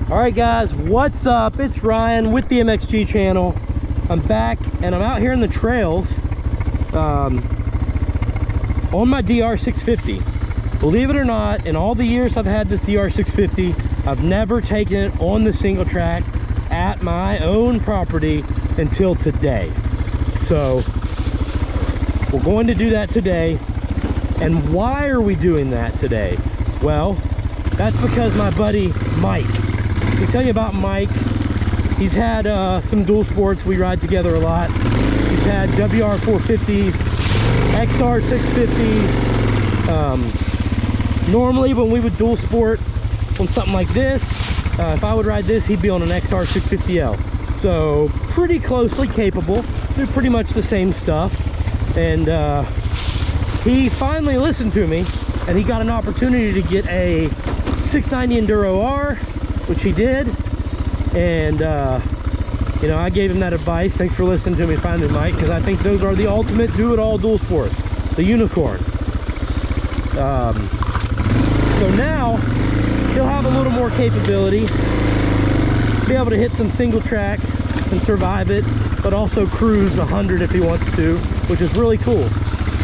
All right guys, what's up? It's Ryan with the MXG channel. I'm back and I'm out here in the trails on my DR650. Believe it or not, in all the years I've had this DR650, I've never taken it on the single track at my own property until today. So we're going to do that today. And why are we doing that today? Well, that's because my buddy Mike, let me tell you about Mike. He's had some dual sports. We ride together a lot. He's had WR450s, XR650s. Normally when we would dual sport on something like this, if I would ride this, he'd be on an XR650L. So pretty closely capable. Do pretty much the same stuff. And he finally listened to me and he got an opportunity to get a 690 Enduro R, which he did. And you know, I gave him that advice. Thanks for listening to me finally, Mike, because I think those are the ultimate do-it-all dual sports, the unicorn. So now he'll have a little more capability, be able to hit some single track and survive it, but also cruise 100 if he wants to, which is really cool.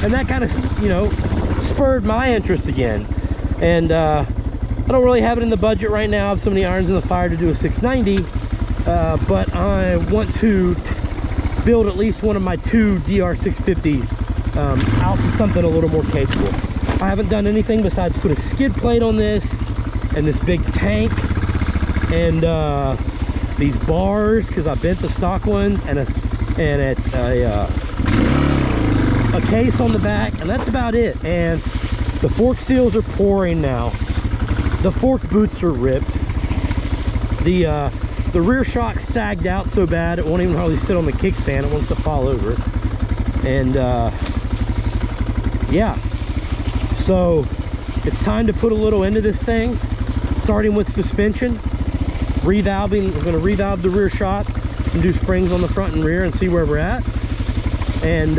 And that kind of, you know, spurred my interest again. And I don't really have it in the budget right now. I have so many irons in the fire to do a 690, but I want to build at least one of my two DR650s out to something a little more capable. I haven't done anything besides put a skid plate on this and this big tank and these bars, because I bent the stock ones, and a case on the back, and that's about it. And the fork seals are pouring now. The fork boots are ripped. The rear shock sagged out so bad it won't even hardly sit on the kickstand. It wants to fall over. And yeah, so it's time to put a little into this thing, starting with suspension. Revalving, we're going to revalve the rear shock and do springs on the front and rear and see where we're at. And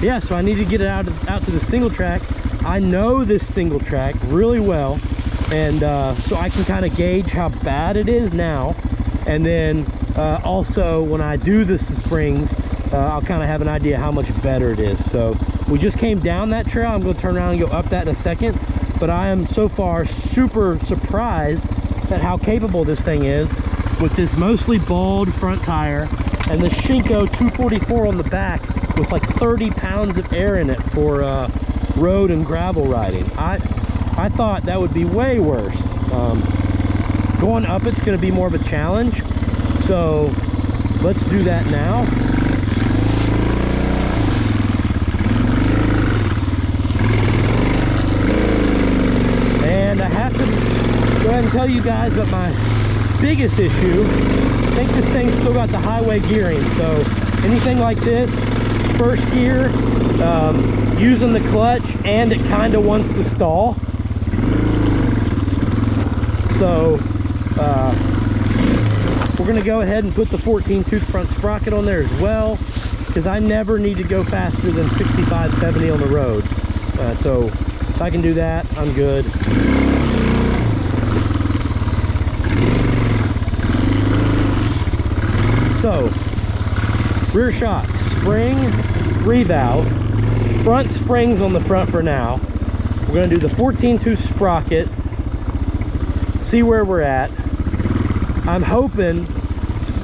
yeah, so I need to get it out to the single track. I know this single track really well, and so I can kind of gauge how bad it is now. And then also when I do the springs, I'll kind of have an idea how much better it is. So we just came down that trail. I'm going to turn around and go up that in a second, but I am so far super surprised at how capable this thing is with this mostly bald front tire and the Shinko 244 on the back with like 30 pounds of air in it for road and gravel riding. I thought that would be way worse. Going up, it's going to be more of a challenge, so let's do that now. And I have to go ahead and tell you guys that my biggest issue, I think this thing's still got the highway gearing. So anything like this, first gear, using the clutch, and it kind of wants to stall. So we're going to go ahead and put the 14 tooth front sprocket on there as well, because I never need to go faster than 65, 70 on the road. So if I can do that, I'm good. So, rear shock, spring, revalve, front springs on the front for now. We're going to do the 14 tooth sprocket, see where we're at. I'm hoping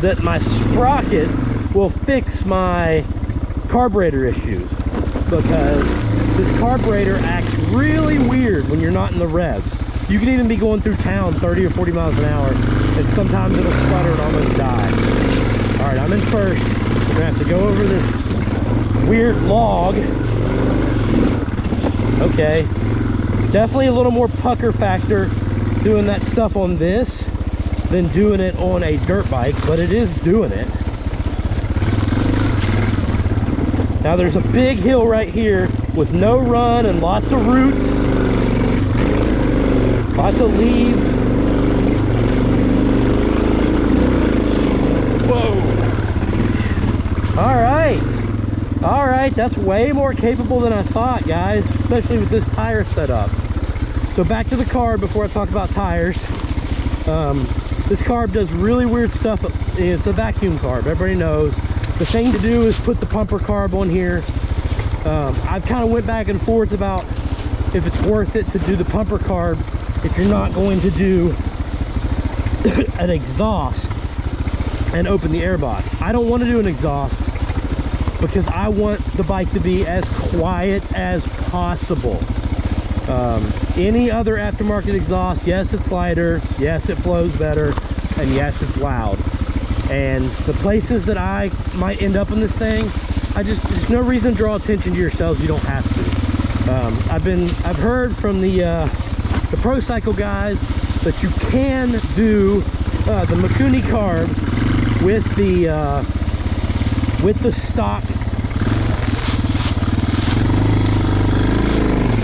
that my sprocket will fix my carburetor issues, because this carburetor acts really weird when you're not in the revs. You can even be going through town 30 or 40 miles an hour, and sometimes it'll sputter and almost die. All right, I'm in first. We're gonna have to go over this weird log. Okay, definitely a little more pucker factor doing that stuff on this than doing it on a dirt bike, but it is doing it. Now there's a big hill right here with no run and lots of roots, lots of leaves. Whoa. All right, that's way more capable than I thought, guys, especially with this tire setup. So back to the car before I talk about tires. This carb does really weird stuff. It's a vacuum carb, everybody knows. The thing to do is put the pumper carb on here. I've kind of went back and forth about if it's worth it to do the pumper carb if you're not going to do an exhaust and open the air box. I don't want to do an exhaust because I want the bike to be as quiet as possible. Any other aftermarket exhaust, yes, it's lighter, yes, it flows better, and yes, it's loud. And the places that I might end up in this thing, there's no reason to draw attention to yourselves. You don't have to. I've heard from the Pro Cycle guys that you can do the Mikuni carb with the stock.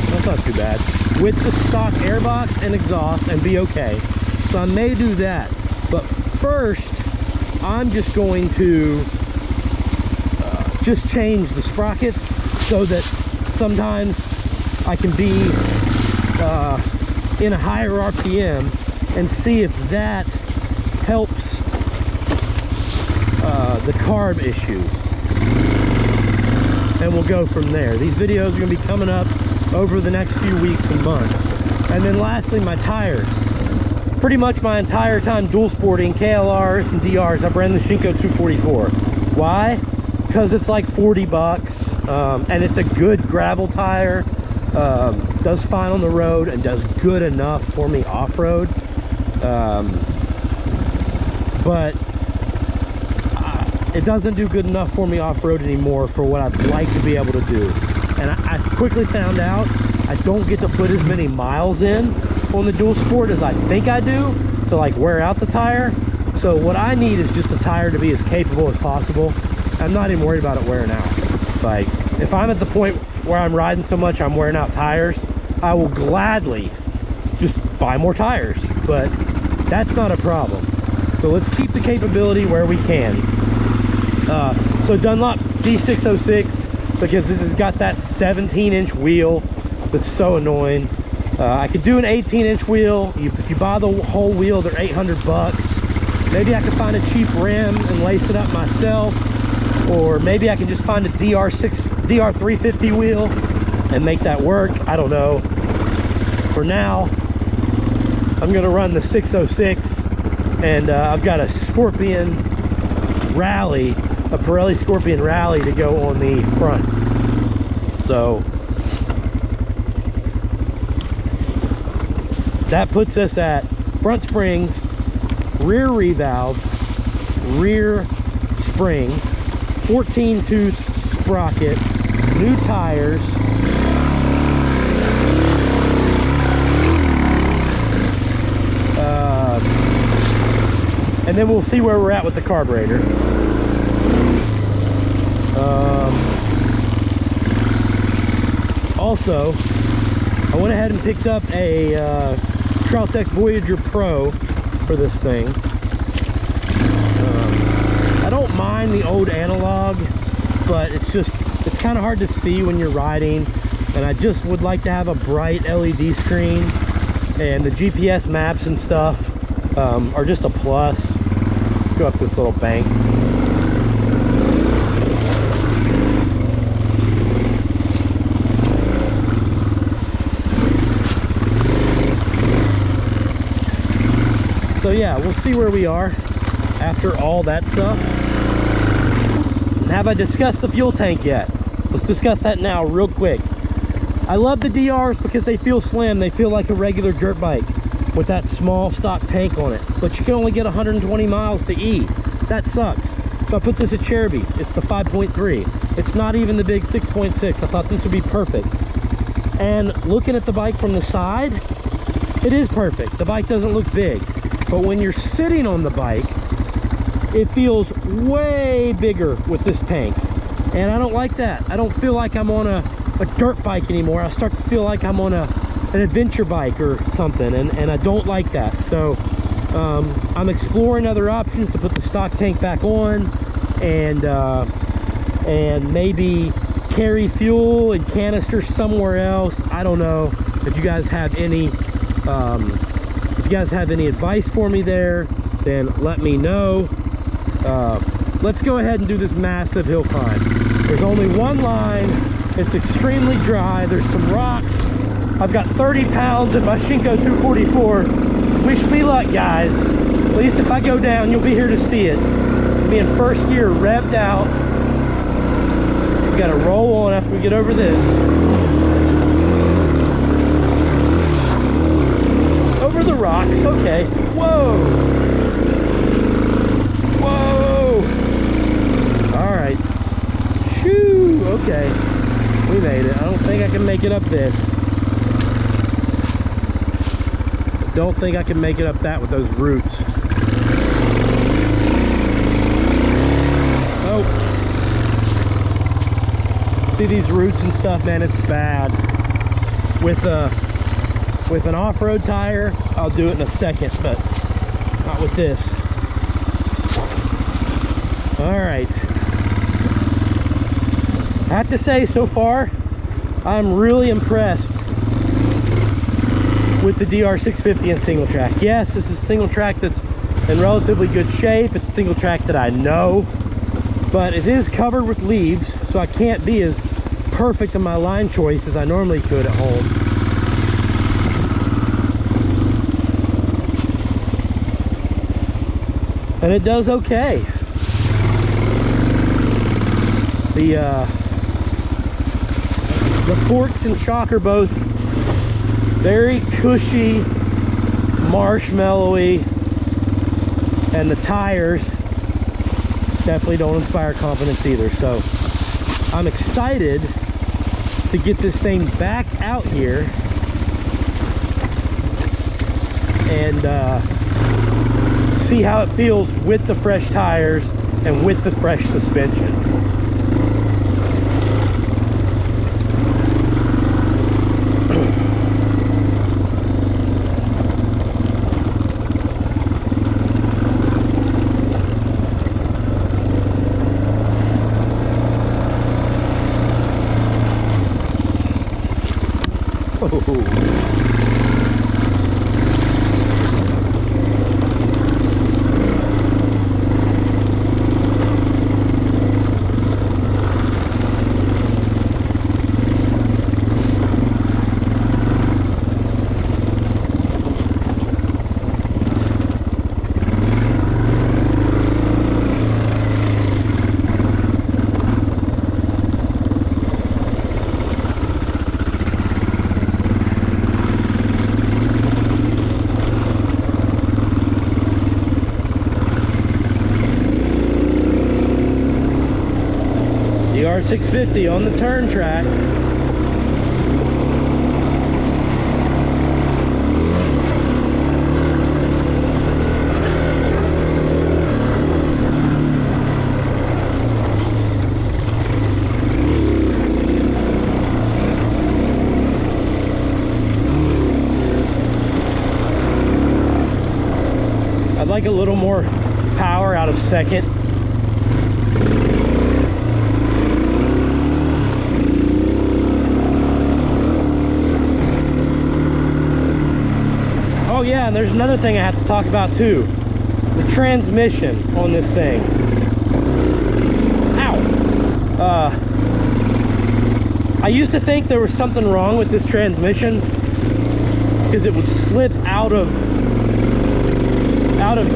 That's not too bad. With the stock airbox and exhaust and be okay. So I may do that, but first I'm just going to just change the sprockets so that sometimes I can be in a higher RPM and see if that helps the carb issues, and we'll go from there. These videos are going to be coming up over the next few weeks and months. And then lastly, my tires. Pretty much my entire time dual sporting KLRs and DRs, I've ran the Shinko 244. Why? Because it's like 40 bucks, and it's a good gravel tire. Does fine on the road and does good enough for me off-road. But it doesn't do good enough for me off-road anymore for what I'd like to be able to do. And I quickly found out I don't get to put as many miles in on the dual sport as I think I do to like wear out the tire. So what I need is just the tire to be as capable as possible. I'm not even worried about it wearing out. Like, if I'm at the point where I'm riding so much I'm wearing out tires, I will gladly just buy more tires, but that's not a problem. So let's keep the capability where we can. So Dunlop D606, because this has got that 17-inch wheel that's so annoying. I could do an 18-inch wheel. If you buy the whole wheel, they're 800 bucks. Maybe I could find a cheap rim and lace it up myself, or maybe I can just find a DR350 wheel and make that work. I don't know. For now, I'm gonna run the 606, and I've got a Scorpion Rally, a Pirelli Scorpion Rally to go on the front. So that puts us at front springs, rear revalve, rear spring, 14-tooth sprocket, new tires, and then we'll see where we're at with the carburetor. Also, I went ahead and picked up a Trailtech Voyager Pro for this thing. I don't mind the old analog, but it's kind of hard to see when you're riding, and I just would like to have a bright LED screen, and the GPS maps and stuff are just a plus. Let's go up this little bank. So yeah, we'll see where we are after all that stuff. And have I discussed the fuel tank yet? Let's discuss that now real quick. I love the DRs because they feel slim. They feel like a regular dirt bike with that small stock tank on it. But you can only get 120 miles to E. That sucks. So I put this at Cherubies. It's the 5.3. It's not even the big 6.6. I thought this would be perfect. And looking at the bike from the side, it is perfect. The bike doesn't look big. But when you're sitting on the bike, it feels way bigger with this tank. And I don't like that. I don't feel like I'm on a dirt bike anymore. I start to feel like I'm on an adventure bike or something, and I don't like that. So I'm exploring other options to put the stock tank back on, and maybe carry fuel and canisters somewhere else. I don't know if you guys have any advice for me there. then let me know. Let's go ahead and do this massive hill climb. There's only one line. It's extremely dry. There's some rocks. I've got 30 pounds in my Shinko 244. Wish me luck, guys. At least if I go down, you'll be here to see it. I'll be in first gear, revved out. We gotta roll on after we get over this. Over the rocks, okay. Whoa! Whoa! Alright. Shoo! Okay. We made it. I don't think I can make it up this. Don't think I can make it up that with those roots. Oh. See these roots and stuff, man, it's bad. With an off-road tire, I'll do it in a second, but not with this. All right. I have to say, so far, I'm really impressed with the DR650 and Singletrack. Yes, this is a Singletrack that's in relatively good shape. It's a Singletrack that I know, but it is covered with leaves, so I can't be as perfect in my line choice as I normally could at home. And it does okay. The forks and shock are both very cushy, marshmallowy, and the tires definitely don't inspire confidence either. So I'm excited to get this thing back out here and see how it feels with the fresh tires and with the fresh suspension. DR650 on the turn track. I'd like a little more power out of second. Oh yeah, and there's another thing I have to talk about too. The transmission on this thing. Ow! I used to think there was something wrong with this transmission because it would slip out of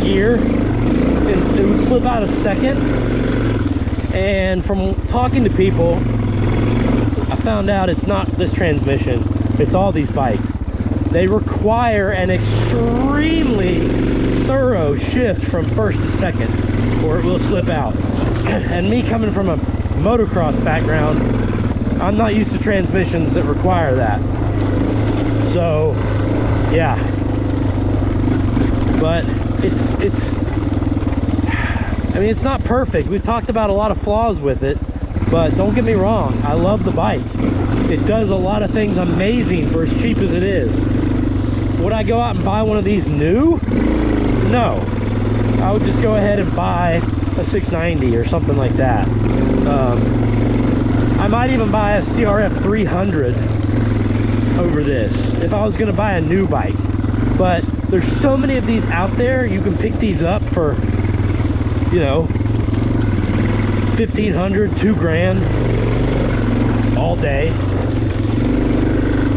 gear. It would slip out a second. And from talking to people, I found out it's not this transmission. It's all these bikes. They require an extremely thorough shift from first to second, or it will slip out. And me coming from a motocross background, I'm not used to transmissions that require that. So, yeah. But I mean, it's not perfect. We've talked about a lot of flaws with it, but don't get me wrong, I love the bike. It does a lot of things amazing for as cheap as it is. Would I go out and buy one of these new? No. I would just go ahead and buy a 690 or something like that. I might even buy a CRF 300 over this if I was going to buy a new bike. But There's so many of these out there. You can pick these up for, you know, 1,500, 2 grand all day.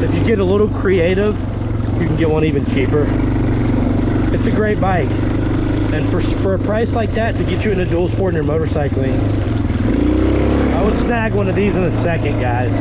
If you get a little creative, you can get one even cheaper. It's a great bike, and for a price like that, to get you into dual sport and your motorcycling, I would snag one of these in a second, guys.